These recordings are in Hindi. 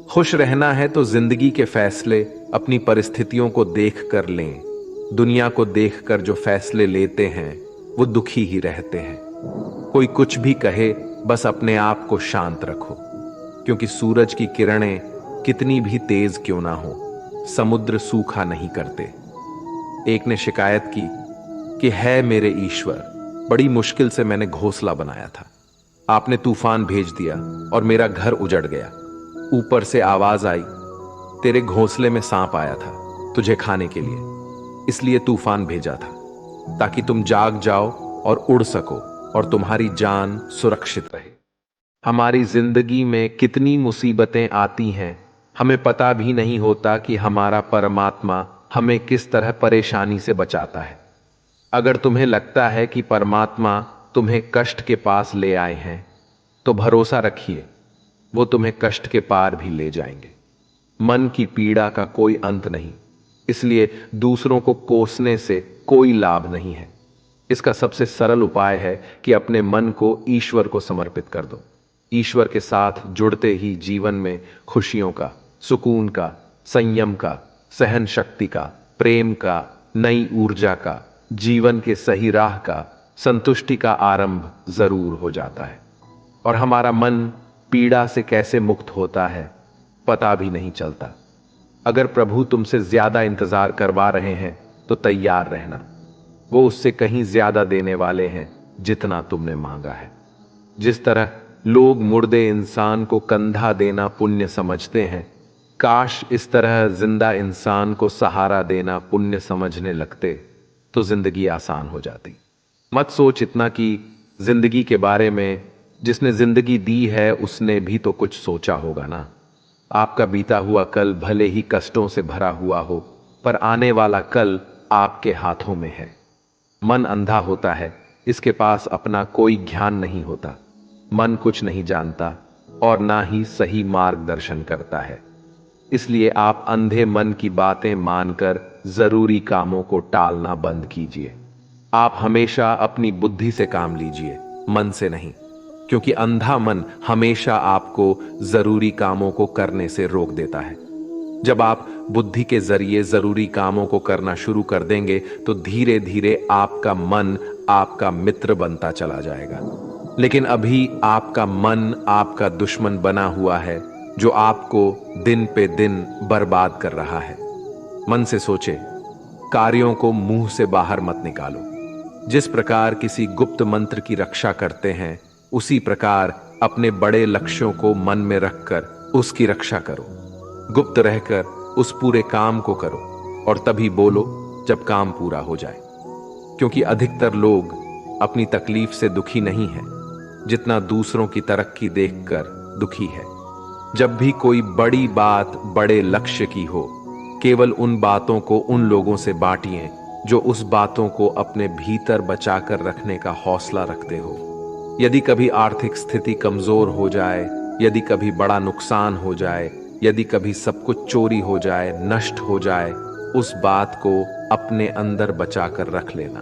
खुश रहना है तो जिंदगी के फैसले अपनी परिस्थितियों को देख कर लें। दुनिया को देखकर जो फैसले लेते हैं वो दुखी ही रहते हैं। कोई कुछ भी कहे, बस अपने आप को शांत रखो, क्योंकि सूरज की किरणें कितनी भी तेज क्यों ना हो, समुद्र सूखा नहीं करते। एक ने शिकायत की कि है मेरे ईश्वर, बड़ी मुश्किल से मैंने घोंसला बनाया था, आपने तूफान भेज दिया और मेरा घर उजड़ गया। ऊपर से आवाज आई, तेरे घोंसले में सांप आया था तुझे खाने के लिए, इसलिए तूफान भेजा था, ताकि तुम जाग जाओ और उड़ सको और तुम्हारी जान सुरक्षित रहे। हमारी जिंदगी में कितनी मुसीबतें आती हैं, हमें पता भी नहीं होता कि हमारा परमात्मा हमें किस तरह परेशानी से बचाता है। अगर तुम्हें लगता है कि परमात्मा तुम्हें कष्ट के पास ले आए हैं, तो भरोसा रखिए, वो तुम्हें कष्ट के पार भी ले जाएंगे। मन की पीड़ा का कोई अंत नहीं, इसलिए दूसरों को कोसने से कोई लाभ नहीं है। इसका सबसे सरल उपाय है कि अपने मन को ईश्वर को समर्पित कर दो। ईश्वर के साथ जुड़ते ही जीवन में खुशियों का, सुकून का, संयम का, सहन शक्ति का, प्रेम का, नई ऊर्जा का, जीवन के सही राह का, संतुष्टि का आरंभ जरूर हो जाता है। और हमारा मन पीड़ा से कैसे मुक्त होता है पता भी नहीं चलता। अगर प्रभु तुमसे ज्यादा इंतजार करवा रहे हैं तो तैयार रहना, वो उससे कहीं ज्यादा देने वाले हैं जितना तुमने मांगा है। जिस तरह लोग मुर्दे इंसान को कंधा देना पुण्य समझते हैं, काश इस तरह जिंदा इंसान को सहारा देना पुण्य समझने लगते तो जिंदगी आसान हो जाती। मत सोच इतना कि जिंदगी के बारे में, जिसने जिंदगी दी है उसने भी तो कुछ सोचा होगा ना। आपका बीता हुआ कल भले ही कष्टों से भरा हुआ हो, पर आने वाला कल आपके हाथों में है। मन अंधा होता है, इसके पास अपना कोई ज्ञान नहीं होता। मन कुछ नहीं जानता और ना ही सही मार्गदर्शन करता है। इसलिए आप अंधे मन की बातें मानकर जरूरी कामों को टालना बंद कीजिए। आप हमेशा अपनी बुद्धि से काम लीजिए, मन से नहीं, क्योंकि अंधा मन हमेशा आपको जरूरी कामों को करने से रोक देता है। जब आप बुद्धि के जरिए जरूरी कामों को करना शुरू कर देंगे तो धीरे धीरे आपका मन आपका मित्र बनता चला जाएगा। लेकिन अभी आपका मन आपका दुश्मन बना हुआ है, जो आपको दिन पे दिन बर्बाद कर रहा है। मन से सोचे, कार्यों को मुंह से बाहर मत निकालो। जिस प्रकार किसी गुप्त मंत्र की रक्षा करते हैं, उसी प्रकार अपने बड़े लक्ष्यों को मन में रखकर उसकी रक्षा करो। गुप्त रहकर उस पूरे काम को करो और तभी बोलो जब काम पूरा हो जाए। क्योंकि अधिकतर लोग अपनी तकलीफ से दुखी नहीं है, जितना दूसरों की तरक्की देखकर दुखी है। जब भी कोई बड़ी बात बड़े लक्ष्य की हो, केवल उन बातों को उन लोगों से बांटिए जो उस बातों को अपने भीतर बचाकर रखने का हौसला रखते हो। यदि कभी आर्थिक स्थिति कमजोर हो जाए, यदि कभी बड़ा नुकसान हो जाए, यदि कभी सब कुछ चोरी हो जाए, नष्ट हो जाए, उस बात को अपने अंदर बचाकर रख लेना।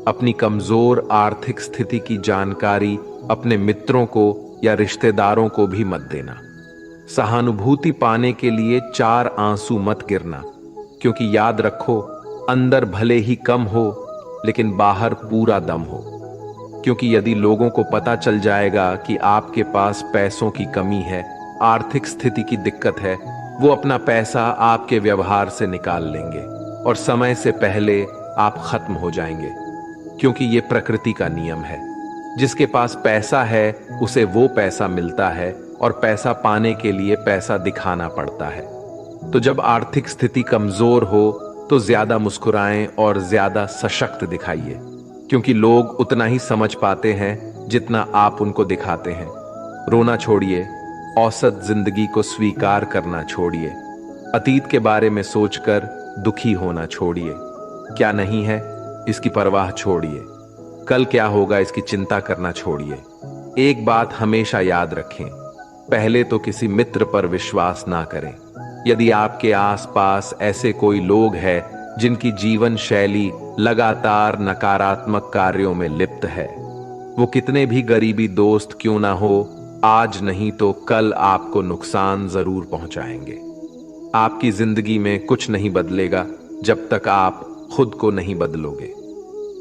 अपनी कमजोर आर्थिक स्थिति की जानकारी अपने मित्रों को या रिश्तेदारों को भी मत देना। सहानुभूति पाने के लिए 4 आंसू मत गिरना, क्योंकि याद रखो, अंदर भले ही कम हो लेकिन बाहर पूरा दम हो। क्योंकि यदि लोगों को पता चल जाएगा कि आपके पास पैसों की कमी है, आर्थिक स्थिति की दिक्कत है, वो अपना पैसा आपके व्यवहार से निकाल लेंगे और समय से पहले आप खत्म हो जाएंगे। क्योंकि ये प्रकृति का नियम है, जिसके पास पैसा है उसे वो पैसा मिलता है और पैसा पाने के लिए पैसा दिखाना पड़ता है। तो जब आर्थिक स्थिति कमजोर हो तो ज्यादा मुस्कुराएं और ज्यादा सशक्त दिखाइए, क्योंकि लोग उतना ही समझ पाते हैं जितना आप उनको दिखाते हैं। रोना छोड़िए, औसत जिंदगी को स्वीकार करना छोड़िए, अतीत के बारे में सोचकर दुखी होना छोड़िए। क्या नहीं है इसकी परवाह छोड़िए, कल क्या होगा इसकी चिंता करना छोड़िए। एक बात हमेशा याद रखें, पहले तो किसी मित्र पर विश्वास ना करें। यदि आपके आसपास ऐसे कोई लोग हैं जिनकी जीवन शैली लगातार नकारात्मक कार्यों में लिप्त है, वो कितने भी गरीबी दोस्त क्यों ना हो, आज नहीं तो कल आपको नुकसान जरूर पहुंचाएंगे। आपकी जिंदगी में कुछ नहीं बदलेगा जब तक आप खुद को नहीं बदलोगे।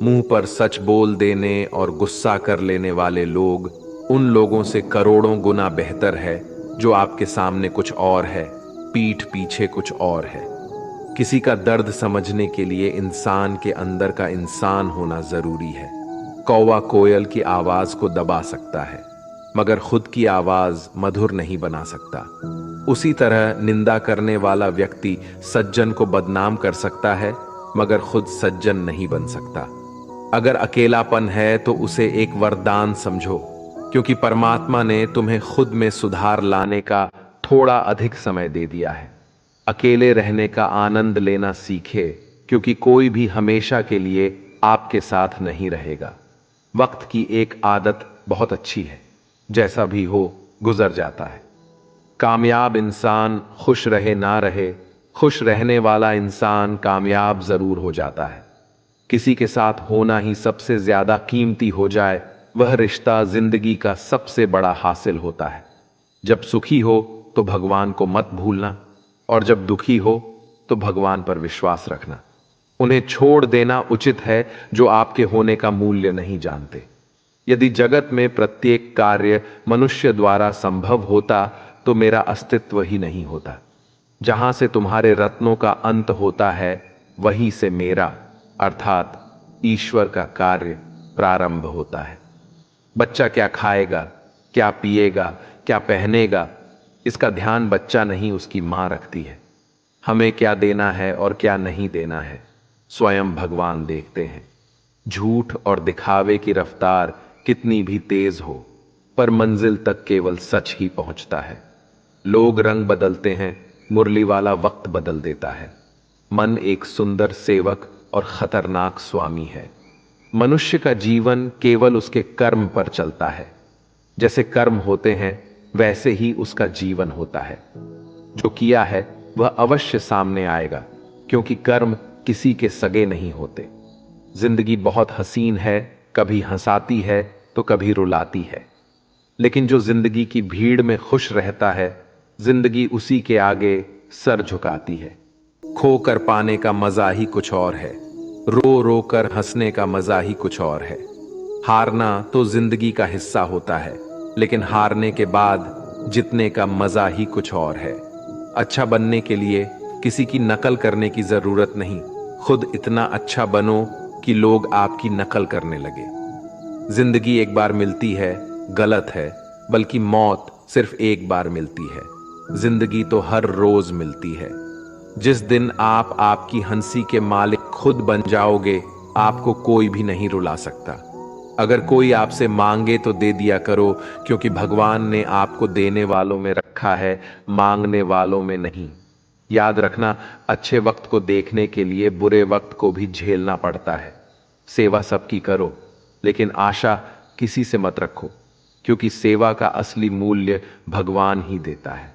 मुंह पर सच बोल देने और गुस्सा कर लेने वाले लोग उन लोगों से करोड़ों गुना बेहतर है जो आपके सामने कुछ और है, पीठ पीछे कुछ और है। किसी का दर्द समझने के लिए इंसान के अंदर का इंसान होना जरूरी है। कौवा कोयल की आवाज को दबा सकता है, मगर खुद की आवाज मधुर नहीं बना सकता। उसी तरह निंदा करने वाला व्यक्ति सज्जन को बदनाम कर सकता है, मगर खुद सज्जन नहीं बन सकता। अगर अकेलापन है तो उसे एक वरदान समझो, क्योंकि परमात्मा ने तुम्हें खुद में सुधार लाने का थोड़ा अधिक समय दे दिया है। अकेले रहने का आनंद लेना सीखे, क्योंकि कोई भी हमेशा के लिए आपके साथ नहीं रहेगा। वक्त की एक आदत बहुत अच्छी है, जैसा भी हो गुजर जाता है। कामयाब इंसान खुश रहे ना रहे, खुश रहने वाला इंसान कामयाब जरूर हो जाता है। किसी के साथ होना ही सबसे ज्यादा कीमती हो जाए, वह रिश्ता जिंदगी का सबसे बड़ा हासिल होता है। जब सुखी हो तो भगवान को मत भूलना, और जब दुखी हो तो भगवान पर विश्वास रखना। उन्हें छोड़ देना उचित है जो आपके होने का मूल्य नहीं जानते। यदि जगत में प्रत्येक कार्य मनुष्य द्वारा संभव होता तो मेरा अस्तित्व ही नहीं होता। जहां से तुम्हारे रत्नों का अंत होता है, वहीं से मेरा अर्थात ईश्वर का कार्य प्रारंभ होता है। बच्चा क्या खाएगा, क्या पिएगा, क्या पहनेगा, इसका ध्यान बच्चा नहीं उसकी मां रखती है। हमें क्या देना है और क्या नहीं देना है, स्वयं भगवान देखते हैं। झूठ और दिखावे की रफ्तार कितनी भी तेज हो, पर मंजिल तक केवल सच ही पहुंचता है। लोग रंग बदलते हैं, मुरली वाला वक्त बदल देता है। मन एक सुंदर सेवक और खतरनाक स्वामी है। मनुष्य का जीवन केवल उसके कर्म पर चलता है। जैसे कर्म होते हैं वैसे ही उसका जीवन होता है। जो किया है वह अवश्य सामने आएगा, क्योंकि कर्म किसी के सगे नहीं होते। जिंदगी बहुत हसीन है, कभी हंसाती है तो कभी रुलाती है। लेकिन जो जिंदगी की भीड़ में खुश रहता है, जिंदगी उसी के आगे सर झुकाती है। खोकर पाने का मजा ही कुछ और है, रो रो कर हंसने का मजा ही कुछ और है। हारना तो जिंदगी का हिस्सा होता है, लेकिन हारने के बाद जीतने का मजा ही कुछ और है। अच्छा बनने के लिए किसी की नकल करने की जरूरत नहीं, खुद इतना अच्छा बनो कि लोग आपकी नकल करने लगे। जिंदगी एक बार मिलती है गलत है, बल्कि मौत सिर्फ एक बार मिलती है। जिंदगी तो हर रोज मिलती है। जिस दिन आप आपकी हंसी के मालिक खुद बन जाओगे, आपको कोई भी नहीं रुला सकता। अगर कोई आपसे मांगे तो दे दिया करो, क्योंकि भगवान ने आपको देने वालों में रखा है, मांगने वालों में नहीं। याद रखना, अच्छे वक्त को देखने के लिए बुरे वक्त को भी झेलना पड़ता है। सेवा सबकी करो, लेकिन आशा किसी से मत रखो, क्योंकि सेवा का असली मूल्य भगवान ही देता है।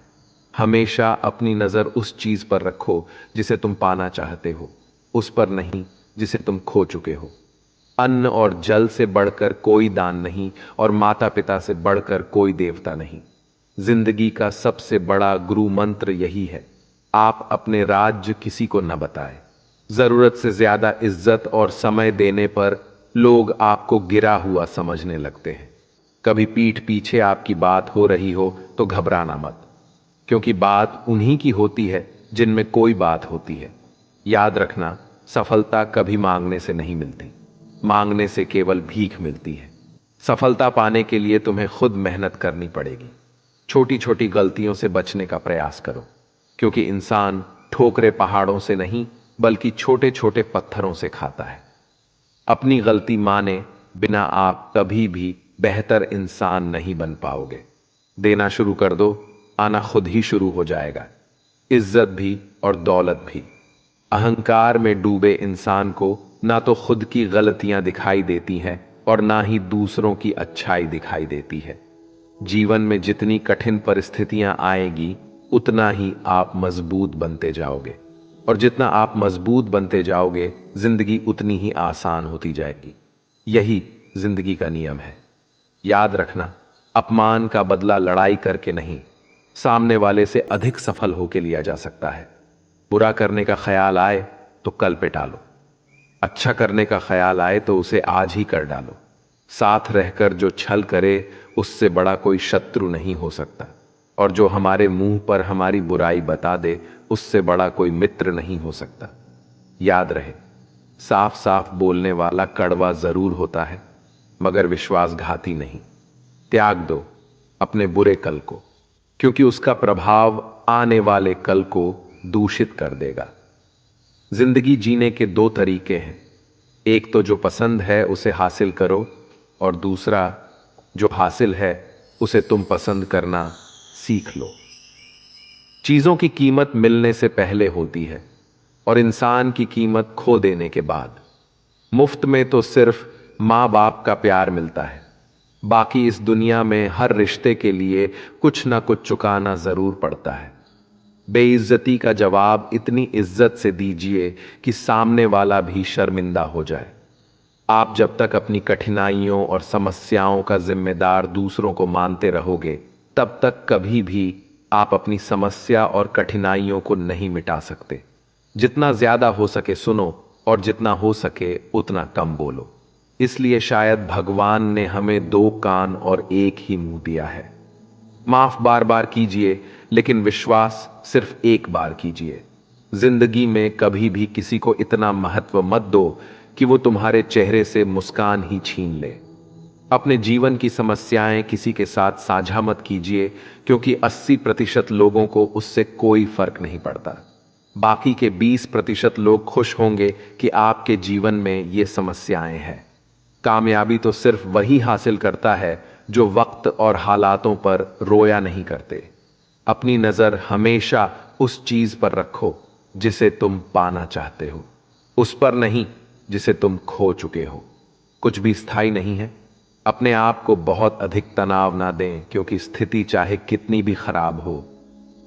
हमेशा अपनी नजर उस चीज पर रखो जिसे तुम पाना चाहते हो, उस पर नहीं जिसे तुम खो चुके हो। अन्न और जल से बढ़कर कोई दान नहीं, और माता पिता से बढ़कर कोई देवता नहीं। जिंदगी का सबसे बड़ा गुरु मंत्र यही है, आप अपने राज्य किसी को न बताएं। जरूरत से ज्यादा इज्जत और समय देने पर लोग आपको गिरा हुआ समझने लगते हैं। कभी पीठ पीछे आपकी बात हो रही हो तो घबराना मत, क्योंकि बात उन्हीं की होती है जिनमें कोई बात होती है। याद रखना, सफलता कभी मांगने से नहीं मिलती, मांगने से केवल भीख मिलती है। सफलता पाने के लिए तुम्हें खुद मेहनत करनी पड़ेगी। छोटी छोटी गलतियों से बचने का प्रयास करो, क्योंकि इंसान ठोकरे पहाड़ों से नहीं बल्कि छोटे छोटे पत्थरों से खाता है। अपनी गलती माने बिना आप कभी भी बेहतर इंसान नहीं बन पाओगे। देना शुरू कर दो, आना खुद ही शुरू हो जाएगा, इज्जत भी और दौलत भी। अहंकार में डूबे इंसान को ना तो खुद की गलतियां दिखाई देती हैं और ना ही दूसरों की अच्छाई दिखाई देती है। जीवन में जितनी कठिन परिस्थितियां आएगी, उतना ही आप मजबूत बनते जाओगे, और जितना आप मजबूत बनते जाओगे, जिंदगी उतनी ही आसान होती जाएगी। यही जिंदगी का नियम है। याद रखना, अपमान का बदला लड़ाई करके नहीं, सामने वाले से अधिक सफल होकर लिया जा सकता है। बुरा करने का ख्याल आए तो कल पे टालो, अच्छा करने का ख्याल आए तो उसे आज ही कर डालो। साथ रहकर जो छल करे उससे बड़ा कोई शत्रु नहीं हो सकता, और जो हमारे मुंह पर हमारी बुराई बता दे उससे बड़ा कोई मित्र नहीं हो सकता। याद रहे, साफ साफ बोलने वाला कड़वा जरूर होता है मगर विश्वासघाती नहीं। त्याग दो अपने बुरे कल को, क्योंकि उसका प्रभाव आने वाले कल को दूषित कर देगा। जिंदगी जीने के दो तरीके हैं, एक तो जो पसंद है उसे हासिल करो, और दूसरा जो हासिल है उसे तुम पसंद करना सीख लो। चीजों की कीमत मिलने से पहले होती है और इंसान की कीमत खो देने के बाद। मुफ्त में तो सिर्फ माँ बाप का प्यार मिलता है, बाकी इस दुनिया में हर रिश्ते के लिए कुछ ना कुछ चुकाना जरूर पड़ता है। बेइज्जती का जवाब इतनी इज्जत से दीजिए कि सामने वाला भी शर्मिंदा हो जाए। आप जब तक अपनी कठिनाइयों और समस्याओं का जिम्मेदार दूसरों को मानते रहोगे, तब तक कभी भी आप अपनी समस्या और कठिनाइयों को नहीं मिटा सकते। जितना ज्यादा हो सके सुनो, और जितना हो सके उतना कम बोलो। इसलिए शायद भगवान ने हमें दो कान और एक ही मुंह दिया है। माफ बार बार कीजिए, लेकिन विश्वास सिर्फ एक बार कीजिए। जिंदगी में कभी भी किसी को इतना महत्व मत दो कि वो तुम्हारे चेहरे से मुस्कान ही छीन ले। अपने जीवन की समस्याएं किसी के साथ साझा मत कीजिए, क्योंकि 80% लोगों को उससे कोई फर्क नहीं पड़ता। बाकी के 20% लोग खुश होंगे कि आपके जीवन में ये समस्याएं हैं। कामयाबी तो सिर्फ वही हासिल करता है जो वक्त और हालातों पर रोया नहीं करते। अपनी नजर हमेशा उस चीज पर रखो जिसे तुम पाना चाहते हो, उस पर नहीं जिसे तुम खो चुके हो। कुछ भी स्थायी नहीं है। अपने आप को बहुत अधिक तनाव ना दें, क्योंकि स्थिति चाहे कितनी भी खराब हो,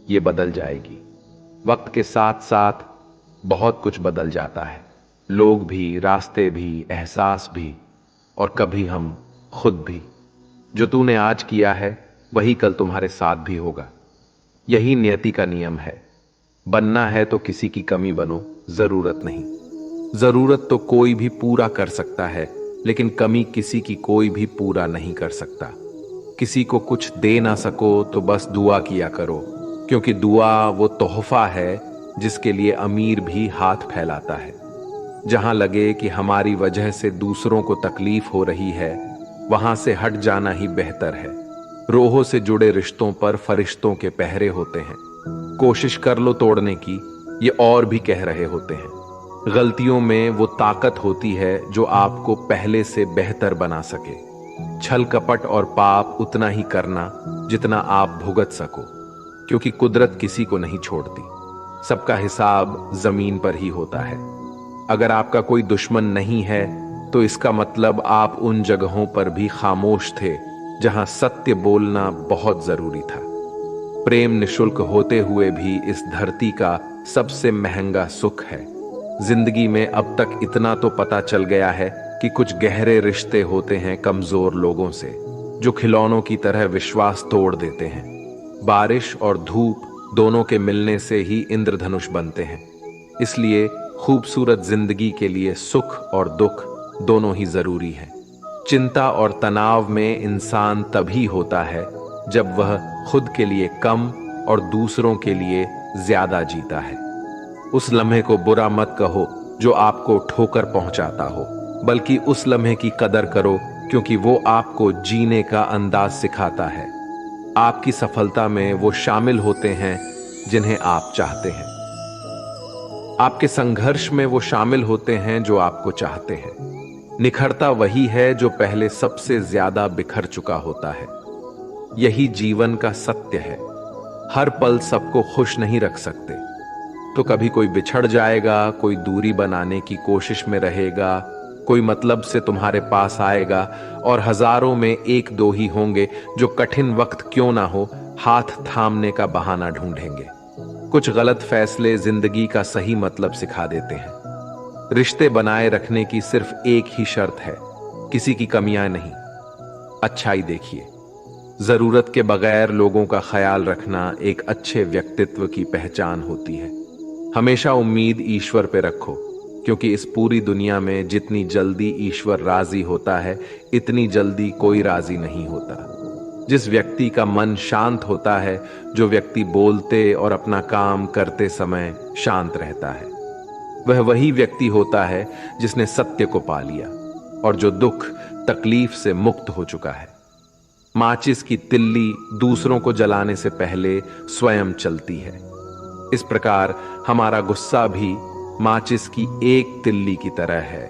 ये बदल जाएगी। वक्त के साथ साथ बहुत कुछ बदल जाता है, लोग भी, रास्ते भी, एहसास भी, और कभी हम खुद भी। जो तूने आज किया है वही कल तुम्हारे साथ भी होगा। यही नियति का नियम है। बनना है तो किसी की कमी बनो, जरूरत नहीं। जरूरत तो कोई भी पूरा कर सकता है, लेकिन कमी किसी की कोई भी पूरा नहीं कर सकता। किसी को कुछ दे ना सको तो बस दुआ किया करो, क्योंकि दुआ वो तोहफा है जिसके लिए अमीर भी हाथ फैलाता है। जहां लगे कि हमारी वजह से दूसरों को तकलीफ हो रही है, वहां से हट जाना ही बेहतर है। रोहों से जुड़े रिश्तों पर फरिश्तों के पहरे होते हैं। कोशिश कर लो तोड़ने की, ये और भी कह रहे होते हैं। गलतियों में वो ताकत होती है जो आपको पहले से बेहतर बना सके। छल कपट और पाप उतना ही करना जितना आप भुगत सको, क्योंकि कुदरत किसी को नहीं छोड़ती। सबका हिसाब जमीन पर ही होता है। अगर आपका कोई दुश्मन नहीं है तो इसका मतलब आप उन जगहों पर भी खामोश थे जहां सत्य बोलना बहुत जरूरी था। प्रेम निशुल्क होते हुए भी इस धरती का सबसे महंगा सुख है। जिंदगी में अब तक इतना तो पता चल गया है कि कुछ गहरे रिश्ते होते हैं कमजोर लोगों से, जो खिलौनों की तरह विश्वास तोड़ देते हैं। बारिश और धूप दोनों के मिलने से ही इंद्रधनुष बनते हैं। इसलिए खूबसूरत जिंदगी के लिए सुख और दुख दोनों ही जरूरी है। चिंता और तनाव में इंसान तभी होता है जब वह खुद के लिए कम और दूसरों के लिए ज्यादा जीता है। उस लम्हे को बुरा मत कहो जो आपको ठोकर पहुंचाता हो, बल्कि उस लम्हे की कदर करो, क्योंकि वो आपको जीने का अंदाज सिखाता है। आपकी सफलता में वो शामिल होते हैं जिन्हें आप चाहते हैं। आपके संघर्ष में वो शामिल होते हैं जो आपको चाहते हैं। निखरता वही है जो पहले सबसे ज्यादा बिखर चुका होता है। यही जीवन का सत्य है। हर पल सबको खुश नहीं रख सकते, तो कभी कोई बिछड़ जाएगा, कोई दूरी बनाने की कोशिश में रहेगा, कोई मतलब से तुम्हारे पास आएगा, और हजारों में एक दो ही होंगे जो कठिन वक्त क्यों ना हो हाथ थामने का बहाना ढूंढेंगे। कुछ गलत फैसले जिंदगी का सही मतलब सिखा देते हैं। रिश्ते बनाए रखने की सिर्फ एक ही शर्त है, किसी की कमियां नहीं, अच्छाई देखिए। जरूरत के बगैर लोगों का ख्याल रखना एक अच्छे व्यक्तित्व की पहचान होती है। हमेशा उम्मीद ईश्वर पे रखो, क्योंकि इस पूरी दुनिया में जितनी जल्दी ईश्वर राजी होता है, इतनी जल्दी कोई राजी नहीं होता। जिस व्यक्ति का मन शांत होता है, जो व्यक्ति बोलते और अपना काम करते समय शांत रहता है, वह वही व्यक्ति होता है जिसने सत्य को पा लिया और जो दुख तकलीफ से मुक्त हो चुका है। माचिस की तिल्ली दूसरों को जलाने से पहले स्वयं चलती है। इस प्रकार हमारा गुस्सा भी माचिस की एक तिल्ली की तरह है,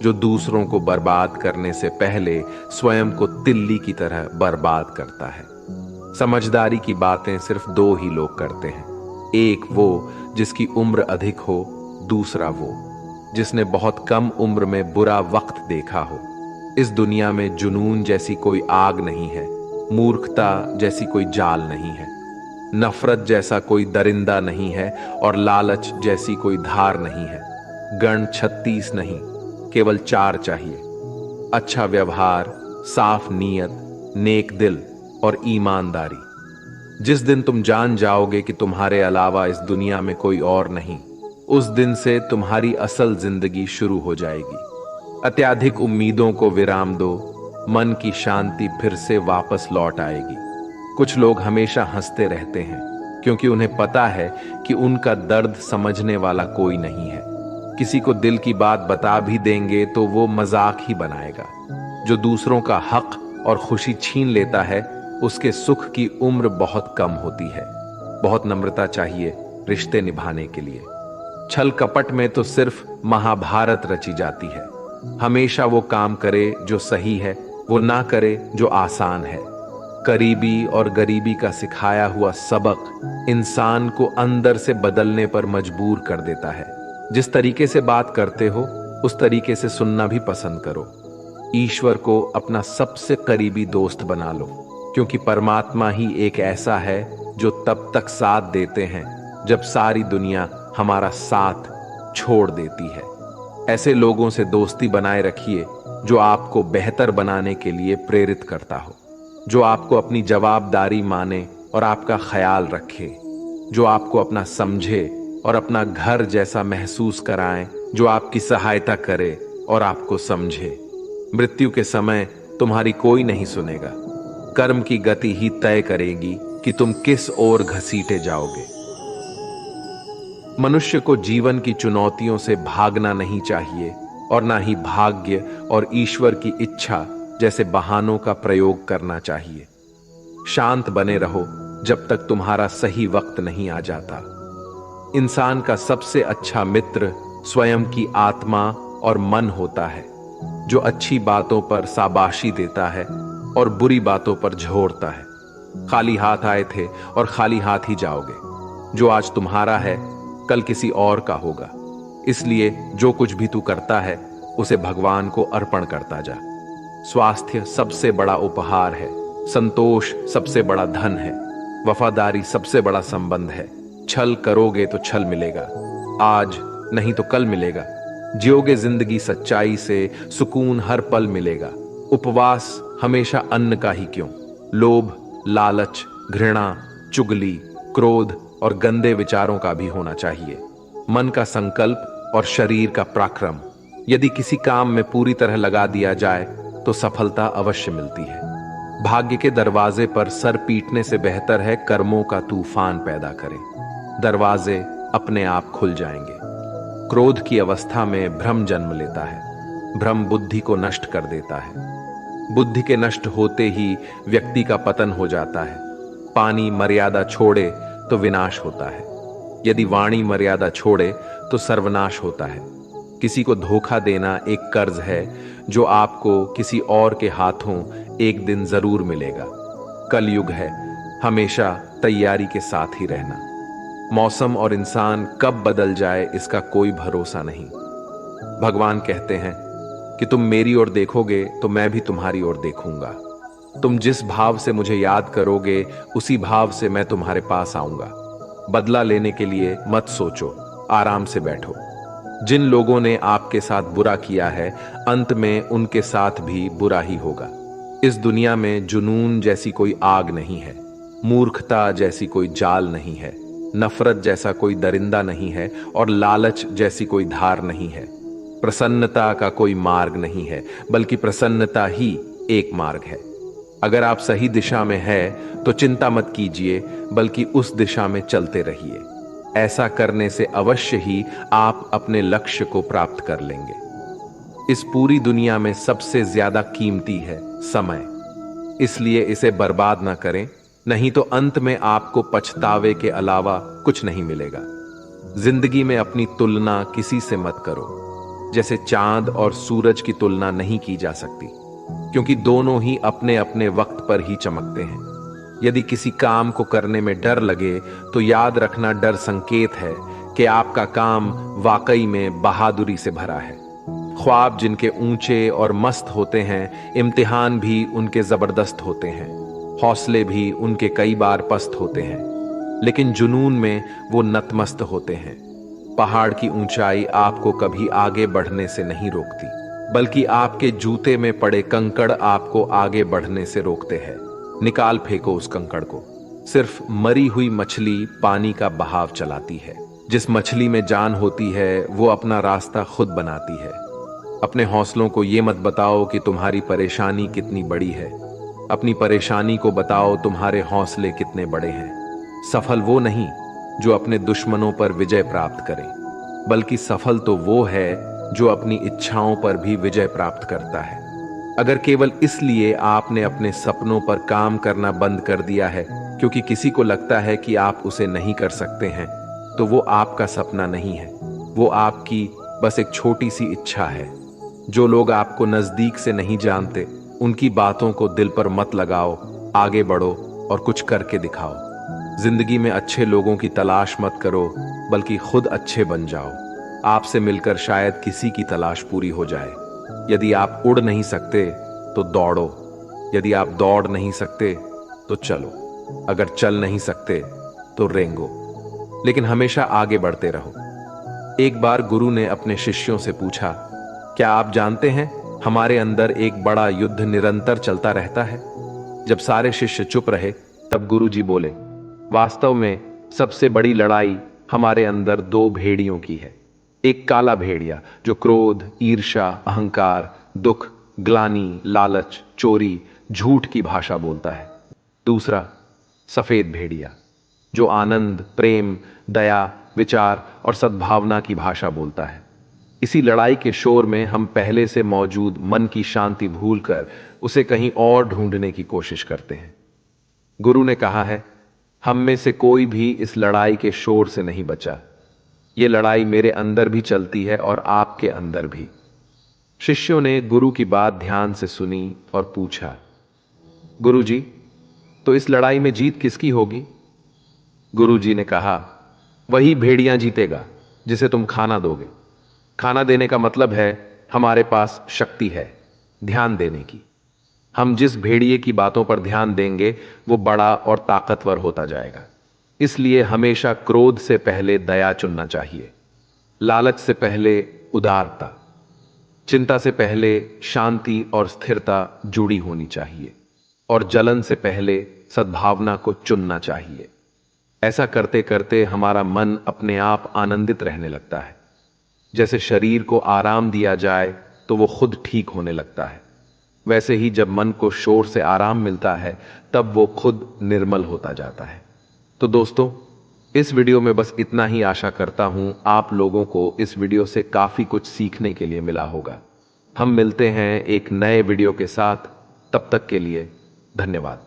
जो दूसरों को बर्बाद करने से पहले स्वयं को तिल्ली की तरह बर्बाद करता है। समझदारी की बातें सिर्फ दो ही लोग करते हैं, एक वो जिसकी उम्र अधिक हो, दूसरा वो जिसने बहुत कम उम्र में बुरा वक्त देखा हो। इस दुनिया में जुनून जैसी कोई आग नहीं है, मूर्खता जैसी कोई जाल नहीं है, नफरत जैसा कोई दरिंदा नहीं है और लालच जैसी कोई धार नहीं है। गण 36 नहीं, केवल 4 चाहिए, अच्छा व्यवहार, साफ नीयत, नेक दिल और ईमानदारी। जिस दिन तुम जान जाओगे कि तुम्हारे अलावा इस दुनिया में कोई और नहीं, उस दिन से तुम्हारी असल जिंदगी शुरू हो जाएगी। अत्याधिक उम्मीदों को विराम दो, मन की शांति फिर से वापस लौट आएगी। कुछ लोग हमेशा हंसते रहते हैं, क्योंकि उन्हें पता है कि उनका दर्द समझने वाला कोई नहीं है। किसी को दिल की बात बता भी देंगे तो वो मजाक ही बनाएगा। जो दूसरों का हक और खुशी छीन लेता है, उसके सुख की उम्र बहुत कम होती है। बहुत नम्रता चाहिए रिश्ते निभाने के लिए। छल कपट में तो सिर्फ महाभारत रची जाती है। हमेशा वो काम करे जो सही है, वो ना करे जो आसान है। करीबी और गरीबी का सिखाया हुआ सबक इंसान को अंदर से बदलने पर मजबूर कर देता है। जिस तरीके से बात करते हो, उस तरीके से सुनना भी पसंद करो। ईश्वर को अपना सबसे करीबी दोस्त बना लो, क्योंकि परमात्मा ही एक ऐसा है जो तब तक साथ देते हैं जब सारी दुनिया हमारा साथ छोड़ देती है। ऐसे लोगों से दोस्ती बनाए रखिए जो आपको बेहतर बनाने के लिए प्रेरित करता हो, जो आपको अपनी जवाबदारी माने और आपका ख्याल रखे, जो आपको अपना समझे और अपना घर जैसा महसूस कराएं, जो आपकी सहायता करे और आपको समझे। मृत्यु के समय तुम्हारी कोई नहीं सुनेगा। कर्म की गति ही तय करेगी कि तुम किस ओर घसीटे जाओगे। मनुष्य को जीवन की चुनौतियों से भागना नहीं चाहिए और ना ही भाग्य और ईश्वर की इच्छा जैसे बहानों का प्रयोग करना चाहिए। शांत बने रहो जब तक तुम्हारा सही वक्त नहीं आ जाता। इंसान का सबसे अच्छा मित्र स्वयं की आत्मा और मन होता है, जो अच्छी बातों पर शाबाशी देता है और बुरी बातों पर झोरता है। खाली हाथ आए थे और खाली हाथ ही जाओगे। जो आज तुम्हारा है, कल किसी और का होगा। इसलिए जो कुछ भी तू करता है, उसे भगवान को अर्पण करता जा। स्वास्थ्य सबसे बड़ा उपहार है, संतोष सबसे बड़ा धन है, वफादारी सबसे बड़ा संबंध है। छल करोगे तो छल मिलेगा, आज नहीं तो कल मिलेगा। जियोगे जिंदगी सच्चाई से, सुकून हर पल मिलेगा। उपवास हमेशा अन्न का ही क्यों, लोभ, लालच, घृणा, चुगली, क्रोध और गंदे विचारों का भी होना चाहिए। मन का संकल्प और शरीर का पराक्रम यदि किसी काम में पूरी तरह लगा दिया जाए तो सफलता अवश्य मिलती है। भाग्य के दरवाजे पर सर पीटने से बेहतर है कर्मों का तूफान पैदा करें। दरवाजे अपने आप खुल जाएंगे। क्रोध की अवस्था में भ्रम जन्म लेता है। भ्रम बुद्धि को नष्ट कर देता है। बुद्धि के नष्ट होते ही व्यक्ति का पतन हो जाता है। पानी मर्यादा छोड़े तो विनाश होता है, यदि वाणी मर्यादा छोड़े तो सर्वनाश होता है। किसी को धोखा देना एक कर्ज है जो आपको किसी और के हाथों एक दिन जरूर मिलेगा। कलयुग है, हमेशा तैयारी के साथ ही रहना। मौसम और इंसान कब बदल जाए इसका कोई भरोसा नहीं। भगवान कहते हैं कि तुम मेरी ओर देखोगे तो मैं भी तुम्हारी ओर देखूंगा। तुम जिस भाव से मुझे याद करोगे, उसी भाव से मैं तुम्हारे पास आऊंगा। बदला लेने के लिए मत सोचो, आराम से बैठो। जिन लोगों ने आपके साथ बुरा किया है, अंत में उनके साथ भी बुरा ही होगा। इस दुनिया में जुनून जैसी कोई आग नहीं है, मूर्खता जैसी कोई जाल नहीं है, नफरत जैसा कोई दरिंदा नहीं है और लालच जैसी कोई धार नहीं है। प्रसन्नता का कोई मार्ग नहीं है, बल्कि प्रसन्नता ही एक मार्ग है। अगर आप सही दिशा में है तो चिंता मत कीजिए, बल्कि उस दिशा में चलते रहिए। ऐसा करने से अवश्य ही आप अपने लक्ष्य को प्राप्त कर लेंगे। इस पूरी दुनिया में सबसे ज्यादा कीमती है समय, इसलिए इसे बर्बाद ना करें, नहीं तो अंत में आपको पछतावे के अलावा कुछ नहीं मिलेगा। जिंदगी में अपनी तुलना किसी से मत करो। जैसे चांद और सूरज की तुलना नहीं की जा सकती, क्योंकि दोनों ही अपने अपने वक्त पर ही चमकते हैं। यदि किसी काम को करने में डर लगे तो याद रखना, डर संकेत है कि आपका काम वाकई में बहादुरी से भरा है। ख्वाब जिनके ऊंचे और मस्त होते हैं, इम्तिहान भी उनके जबरदस्त होते हैं, हौसले भी उनके कई बार पस्त होते हैं, लेकिन जुनून में वो नतमस्त होते हैं। पहाड़ की ऊंचाई आपको कभी आगे बढ़ने से नहीं रोकती, बल्कि आपके जूते में पड़े कंकड़ आपको आगे बढ़ने से रोकते हैं। निकाल फेंको उस कंकड़ को। सिर्फ मरी हुई मछली पानी का बहाव चलाती है। जिस मछली में जान होती है वो अपना रास्ता खुद बनाती है। अपने हौसलों को ये मत बताओ कि तुम्हारी परेशानी कितनी बड़ी है, अपनी परेशानी को बताओ तुम्हारे हौसले कितने बड़े हैं। सफल वो नहीं जो अपने दुश्मनों पर विजय प्राप्त करे, बल्कि सफल तो वो है जो अपनी इच्छाओं पर भी विजय प्राप्त करता है। अगर केवल इसलिए आपने अपने सपनों पर काम करना बंद कर दिया है क्योंकि किसी को लगता है कि आप उसे नहीं कर सकते हैं, तो वो आपका सपना नहीं है, वो आपकी बस एक छोटी सी इच्छा है। जो लोग आपको नजदीक से नहीं जानते, उनकी बातों को दिल पर मत लगाओ, आगे बढ़ो और कुछ करके दिखाओ। जिंदगी में अच्छे लोगों की तलाश मत करो, बल्कि खुद अच्छे बन जाओ। आपसे मिलकर शायद किसी की तलाश पूरी हो जाए। यदि आप उड़ नहीं सकते तो दौड़ो, यदि आप दौड़ नहीं सकते तो चलो, अगर चल नहीं सकते तो रेंगो, लेकिन हमेशा आगे बढ़ते रहो। एक बार गुरु ने अपने शिष्यों से पूछा, क्या आप जानते हैं हमारे अंदर एक बड़ा युद्ध निरंतर चलता रहता है? जब सारे शिष्य चुप रहे तब गुरु जी बोले, वास्तव में सबसे बड़ी लड़ाई हमारे अंदर दो भेड़ियों की है। एक काला भेड़िया जो क्रोध, ईर्ष्या, अहंकार, दुख, ग्लानि, लालच, चोरी, झूठ की भाषा बोलता है। दूसरा सफेद भेड़िया जो आनंद, प्रेम, दया, विचार और सद्भावना की भाषा बोलता है। इसी लड़ाई के शोर में हम पहले से मौजूद मन की शांति भूलकर उसे कहीं और ढूंढने की कोशिश करते हैं। गुरु ने कहा है, हम में से कोई भी इस लड़ाई के शोर से नहीं बचा। ये लड़ाई मेरे अंदर भी चलती है और आपके अंदर भी। शिष्यों ने गुरु की बात ध्यान से सुनी और पूछा, गुरु जी, तो इस लड़ाई में जीत किसकी होगी? गुरु जी ने कहा, वही भेड़िया जीतेगा जिसे तुम खाना दोगे। खाना देने का मतलब है हमारे पास शक्ति है ध्यान देने की। हम जिस भेड़िए की बातों पर ध्यान देंगे वो बड़ा और ताकतवर होता जाएगा। इसलिए हमेशा क्रोध से पहले दया चुनना चाहिए, लालच से पहले उदारता, चिंता से पहले शांति और स्थिरता जुड़ी होनी चाहिए, और जलन से पहले सद्भावना को चुनना चाहिए। ऐसा करते करते हमारा मन अपने आप आनंदित रहने लगता है। जैसे शरीर को आराम दिया जाए तो वो खुद ठीक होने लगता है, वैसे ही जब मन को शोर से आराम मिलता है तब वो खुद निर्मल होता जाता है। तो दोस्तों, इस वीडियो में बस इतना ही। आशा करता हूं आप लोगों को इस वीडियो से काफी कुछ सीखने के लिए मिला होगा। हम मिलते हैं एक नए वीडियो के साथ, तब तक के लिए धन्यवाद।